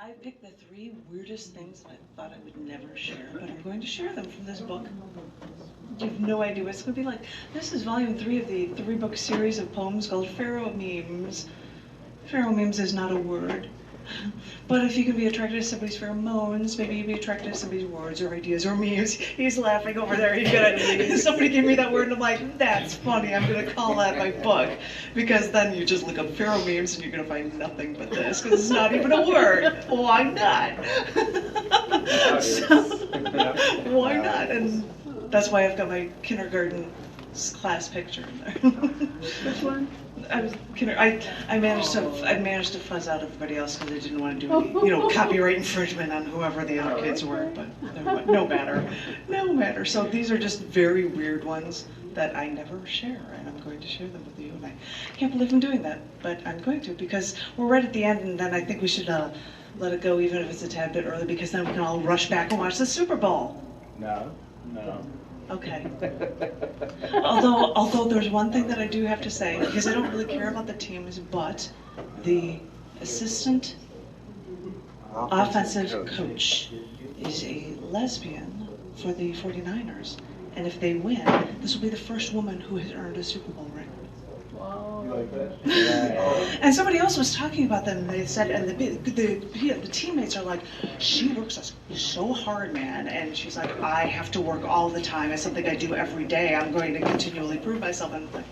I picked the three weirdest things that I thought I would never share, but I'm going to share them from this book. You have no idea what it's going to be like. This is volume 3 of the 3-book series of poems called Pharaoh Memes. Pharaoh Memes is not a word. But if you can be attracted to somebody's pheromones, maybe you'd be attracted to somebody's words or ideas or memes. He's laughing over there. Somebody gave me that word and I'm like, that's funny. I'm going to call that my book. Because then you just look up pharaoh memes and you're going to find nothing but this because it's not even a word. Why not? So, why not? And that's why I've got my kindergarten class picture in there. Which one? I managed to fuzz out everybody else because I didn't want to do any, copyright infringement on whoever the other kids were, but no matter. So these are just very weird ones that I never share, and I'm going to share them with you. And I can't believe I'm doing that, but I'm going to because we're right at the end, and then I think we should let it go even if it's a tad bit early because then we can all rush back and watch the Super Bowl. No. Okay. Although there's one thing that I do have to say, because I don't really care about the teams, but the assistant offensive coach is a lesbian for the 49ers. And if they win, this will be the first woman who has earned a Super Bowl ring. And somebody else was talking about them, and they said, and the teammates are like, she works so hard, man, and she's like, I have to work all the time. It's something I do every day. I'm going to continually prove myself, and I'm like,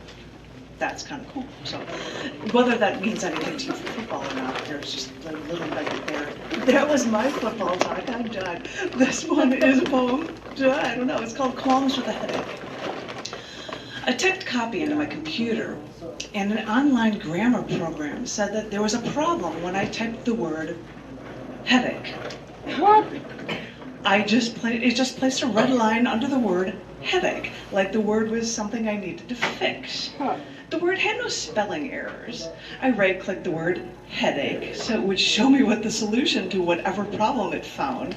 that's kind of cool. So whether that means anything to you for football or not, there's just a little nugget there. That was my football talk. I'm done. This one is a poem. I don't know. It's called Qualms with a Headache. I typed copy into my computer, and an online grammar program said that there was a problem when I typed the word headache. What? It just placed a red line under the word headache, like the word was something I needed to fix. Huh. The word had no spelling errors. I right-clicked the word headache so it would show me what the solution to whatever problem it found.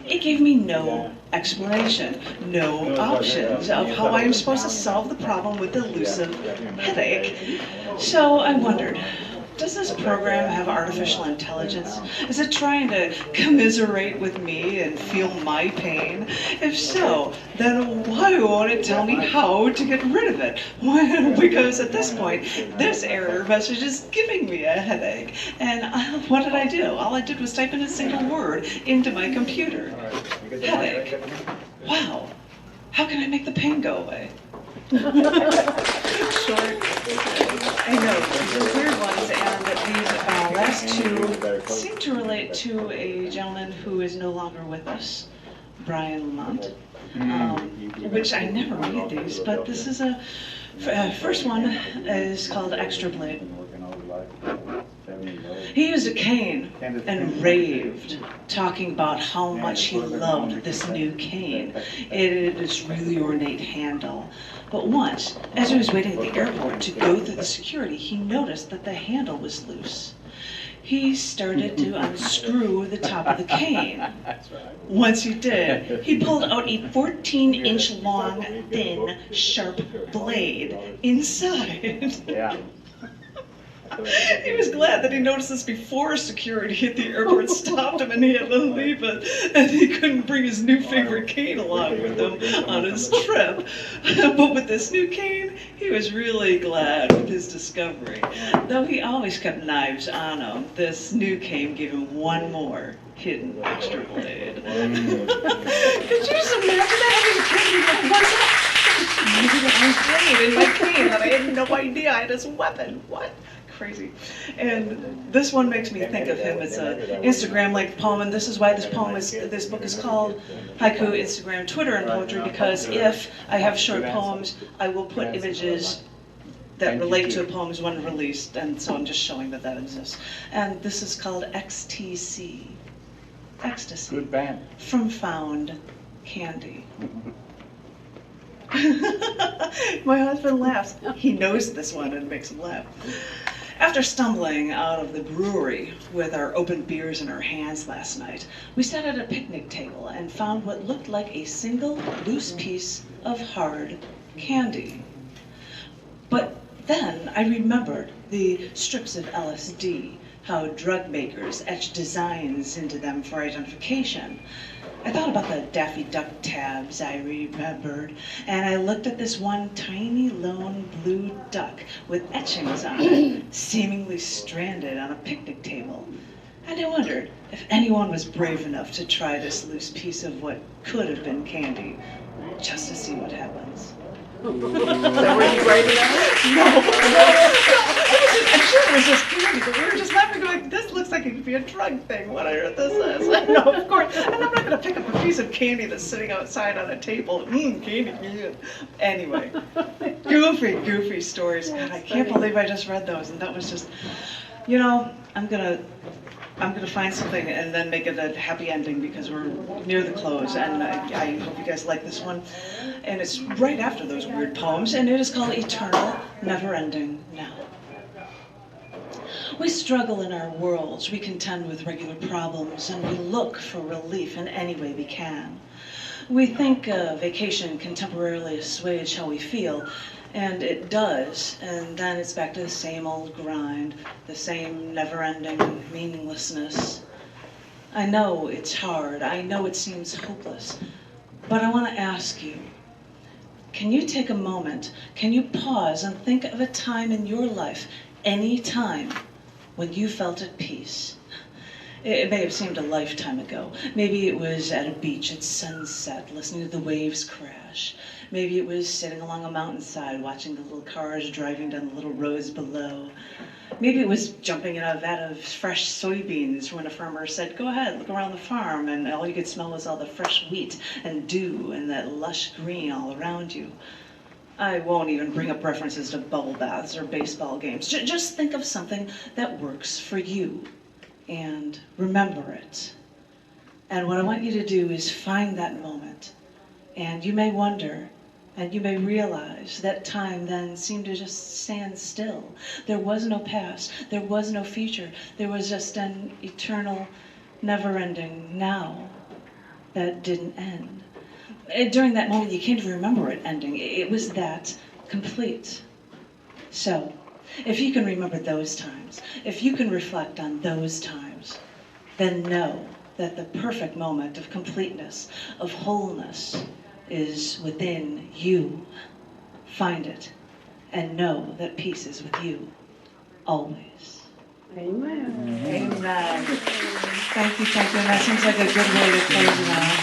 It gave me no explanation, no options of how I am supposed to solve the problem with the elusive headache. So I wondered, does this program have artificial intelligence? Is it trying to commiserate with me and feel my pain? If so, then why won't it tell me how to get rid of it? Because at this point, this error message is giving me a headache. And what did I do? All I did was type in a single word into my computer. Headache. Wow. How can I make the pain go away? Short. I know, these are weird ones, and these last two seem to relate to a gentleman who is no longer with us, Brian Lamont, which I never read these, but this is first one is called Extra Blade. He used a cane and raved, talking about how much he loved this new cane. It is really ornate handle. But once, as he was waiting at the airport to go through the security, he noticed that the handle was loose. He started to unscrew the top of the cane. Once he did, he pulled out a 14-inch long, thin, sharp blade inside. Yeah. He was glad that he noticed this before security at the airport stopped him and he had to leave it, and he couldn't bring his new favorite cane along with him on his trip. But with this new cane, he was really glad with his discovery. Though he always kept knives on him, this new cane gave him one more hidden extra blade. Could you just imagine that having a cane in my cane that I had no idea I had this weapon? What? Crazy. And this one makes me think of him as an Instagram-length poem, and this is why this book is called Haiku, Instagram, Twitter, and Poetry, because if I have short poems, I will put images that relate to the poems when released, and so I'm just showing that that exists. And this is called XTC. Ecstasy. Good band. From Found Candy. My husband laughs. He knows this one and makes him laugh. After stumbling out of the brewery with our open beers in our hands last night, we sat at a picnic table and found what looked like a single loose piece of hard candy. But then I remembered the strips of LSD how drug makers etch designs into them for identification. I thought about the Daffy Duck tabs I remembered, and I looked at this one tiny lone blue duck with etchings on it, seemingly stranded on a picnic table. And I wondered if anyone was brave enough to try this loose piece of what could have been candy, just to see what happens. Is that where you write it out? I'm sure it was just candy, but we were just laughing, going, this looks like it could be a drug thing, whatever this is. No, of course. And I'm not going to pick up a piece of candy that's sitting outside on a table. Candy. Anyway, goofy stories. God, I can't believe I just read those, and that was just, you know, I'm gonna find something and then make it a happy ending because we're near the close, and I hope you guys like this one. And it's right after those weird poems, and it is called Eternal, Never-Ending Now. We struggle in our worlds, we contend with regular problems, and we look for relief in any way we can. We think a vacation can temporarily assuage how we feel, and it does, and then it's back to the same old grind, the same never-ending meaninglessness. I know it's hard, I know it seems hopeless, but I want to ask you, can you take a moment, can you pause and think of a time in your life, any time, when you felt at peace? It may have seemed a lifetime ago. Maybe it was at a beach at sunset, listening to the waves crash. Maybe it was sitting along a mountainside, watching the little cars driving down the little roads below. Maybe it was jumping in a vat of fresh soybeans when a farmer said, go ahead, look around the farm, and all you could smell was all the fresh wheat and dew and that lush green all around you. I won't even bring up references to bubble baths or baseball games. Just think of something that works for you and remember it. And what I want you to do is find that moment. And you may wonder, and you may realize that time then seemed to just stand still. There was no past, there was no future, there was just an eternal, never-ending now that didn't end. During that moment, you can't even remember it ending. It was that complete. So, if you can remember those times, if you can reflect on those times, then know that the perfect moment of completeness, of wholeness, is within you. Find it, and know that peace is with you, always. Amen. Amen. Thank you. And that seems like a good way to close it out.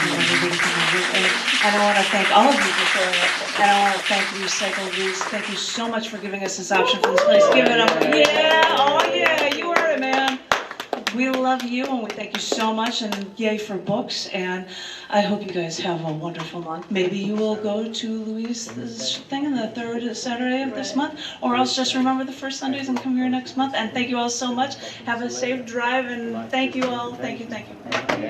And I want to thank all of you for showing up. And I want to thank Recycle Roots. Thank you so much for giving us this option for this place. Give it up. Yeah, oh yeah, you heard it, man. We love you, and we thank you so much, and yay for books, and I hope you guys have a wonderful month. Maybe you will go to Louise's thing on the third Saturday of this month, or else just remember the first Sundays and come here next month, and thank you all so much. Have a safe drive, and thank you all. Thank you. Thank you.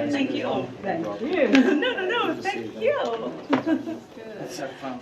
Thank you. No, thank you. That's so fun.